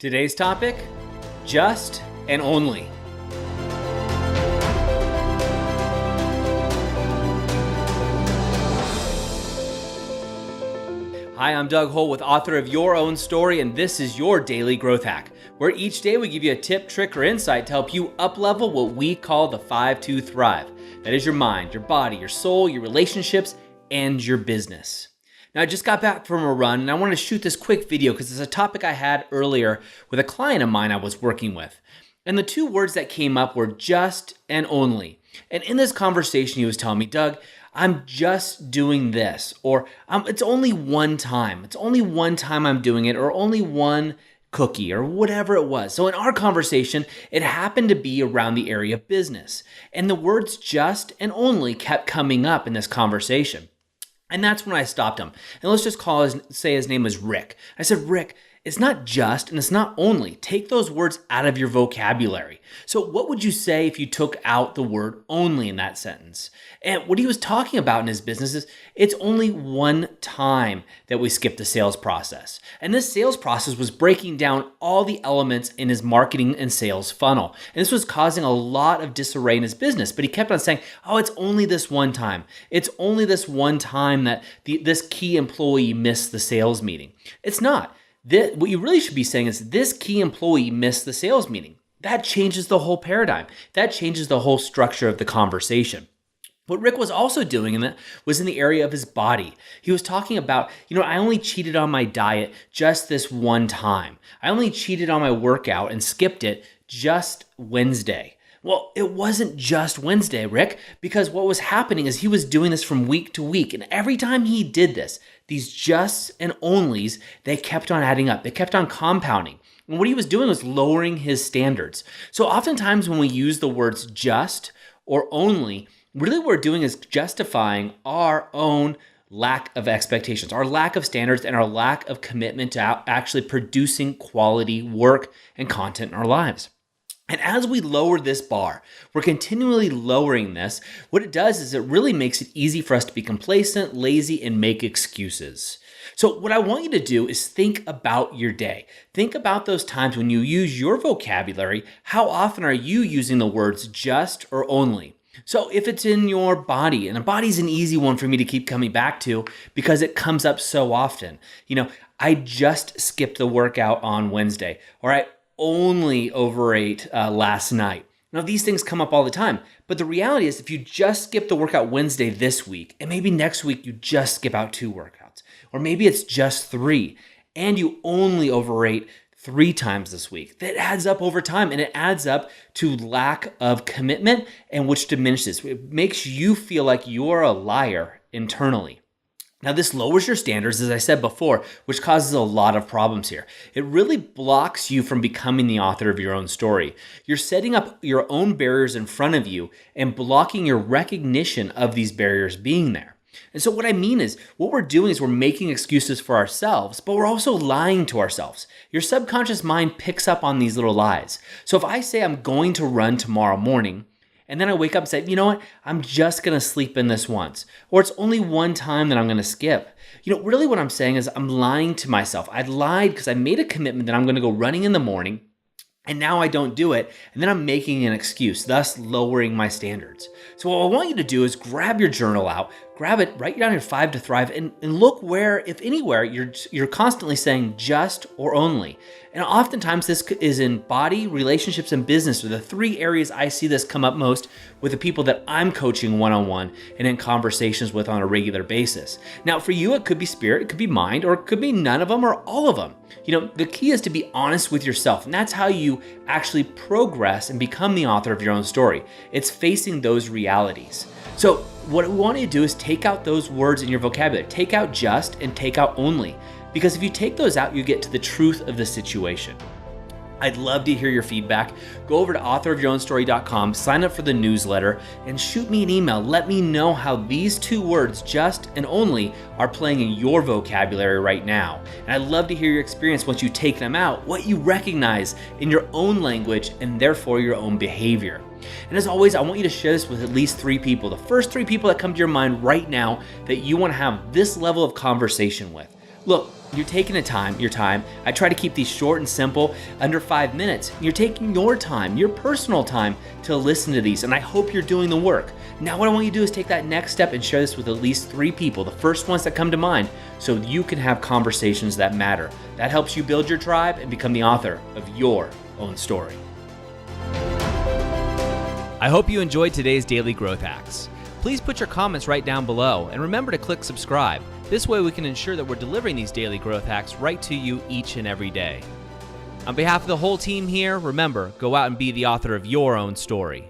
Today's topic, just and only. Hi, I'm Doug Holt, author of Your Own Story, and this is your daily growth hack, where each day we give you a tip, trick, or insight to help you up-level what we call the 5 to Thrive. That is your mind, your body, your soul, your relationships, and your business. Now, I just got back from a run, and I wanted to shoot this quick video because it's a topic I had earlier with a client of mine I was working with. And the two words that came up were just and only. And in this conversation, he was telling me, Doug, I'm just doing this, or it's only one time. It's only one time I'm doing it, or only one cookie, or whatever it was. So in our conversation, it happened to be around the area of business. And the words just and only kept coming up in this conversation. And that's when I stopped him. And let's just say his name was Rick. I said, Rick, it's not just and it's not only. Take those words out of your vocabulary. So what would you say if you took out the word only in that sentence? And what he was talking about in his business is it's only one time that we skip the sales process. And this sales process was breaking down all the elements in his marketing and sales funnel. And this was causing a lot of disarray in his business. But he kept on saying, oh, it's only this one time. It's only this one time that this key employee missed the sales meeting. It's not. What you really should be saying is this key employee missed the sales meeting. That changes the whole paradigm. That changes the whole structure of the conversation. What Rick was also doing in that was in the area of his body. He was talking about, I only cheated on my diet just this one time. I only cheated on my workout and skipped it just Wednesday. Well, it wasn't just Wednesday, Rick, because what was happening is he was doing this from week to week. And every time he did this, these justs and onlys, they kept on adding up. They kept on compounding. And what he was doing was lowering his standards. So oftentimes when we use the words just or only, really what we're doing is justifying our own lack of expectations, our lack of standards, and our lack of commitment to actually producing quality work and content in our lives. And as we lower this bar, we're continually lowering this. What it does is it really makes it easy for us to be complacent, lazy, and make excuses. So what I want you to do is think about your day. Think about those times when you use your vocabulary. How often are you using the words just or only? So if it's in your body, and the body's an easy one for me to keep coming back to because it comes up so often. I just skipped the workout on Wednesday, or I only overate last night. Now, these things come up all the time, but the reality is if you just skip the workout Wednesday this week, and maybe next week you just skip out 2 workouts, or maybe it's just 3, and you only overate 3 times this week, that adds up over time, and it adds up to lack of commitment, and which diminishes. It makes you feel like you're a liar internally. Now, this lowers your standards, as I said before, which causes a lot of problems here. It really blocks you from becoming the author of your own story. You're setting up your own barriers in front of you and blocking your recognition of these barriers being there. And so what I mean is, what we're doing is we're making excuses for ourselves, but we're also lying to ourselves. Your subconscious mind picks up on these little lies. So if I say I'm going to run tomorrow morning, and then I wake up and say, you know what, I'm just going to sleep in this once. Or it's only one time that I'm going to skip. Really what I'm saying is I'm lying to myself. I lied because I made a commitment that I'm going to go running in the morning, and now I don't do it, and then I'm making an excuse, thus lowering my standards. So what I want you to do is grab your journal out, grab it, write down your 5 to Thrive, and look where, if anywhere, you're constantly saying just or only. And oftentimes this is in body, relationships, and business are the 3 areas I see this come up most with the people that I'm coaching one-on-one and in conversations with on a regular basis. Now, for you, it could be spirit, it could be mind, or it could be none of them or all of them. The key is to be honest with yourself, and that's how you actually progress and become the author of your own story. It's facing those realities. So what we want you to do is take out those words in your vocabulary. Take out just and take out only. Because if you take those out, you get to the truth of the situation. I'd love to hear your feedback. Go over to authorofyourownstory.com, sign up for the newsletter, and shoot me an email. Let me know how these 2 words, just and only, are playing in your vocabulary right now. And I'd love to hear your experience once you take them out, what you recognize in your own language and therefore your own behavior. And as always, I want you to share this with at least 3 people. The first 3 people that come to your mind right now that you want to have this level of conversation with. Look, You're taking your time. I try to keep these short and simple, under 5 minutes. You're taking your time, your personal time to listen to these, and I hope you're doing the work. Now what I want you to do is take that next step and share this with at least 3 people, the first ones that come to mind, so you can have conversations that matter. That helps you build your tribe and become the author of your own story. I hope you enjoyed today's Daily Growth Hacks. Please put your comments right down below and remember to click subscribe. This way we can ensure that we're delivering these daily growth hacks right to you each and every day. On behalf of the whole team here, remember, go out and be the author of your own story.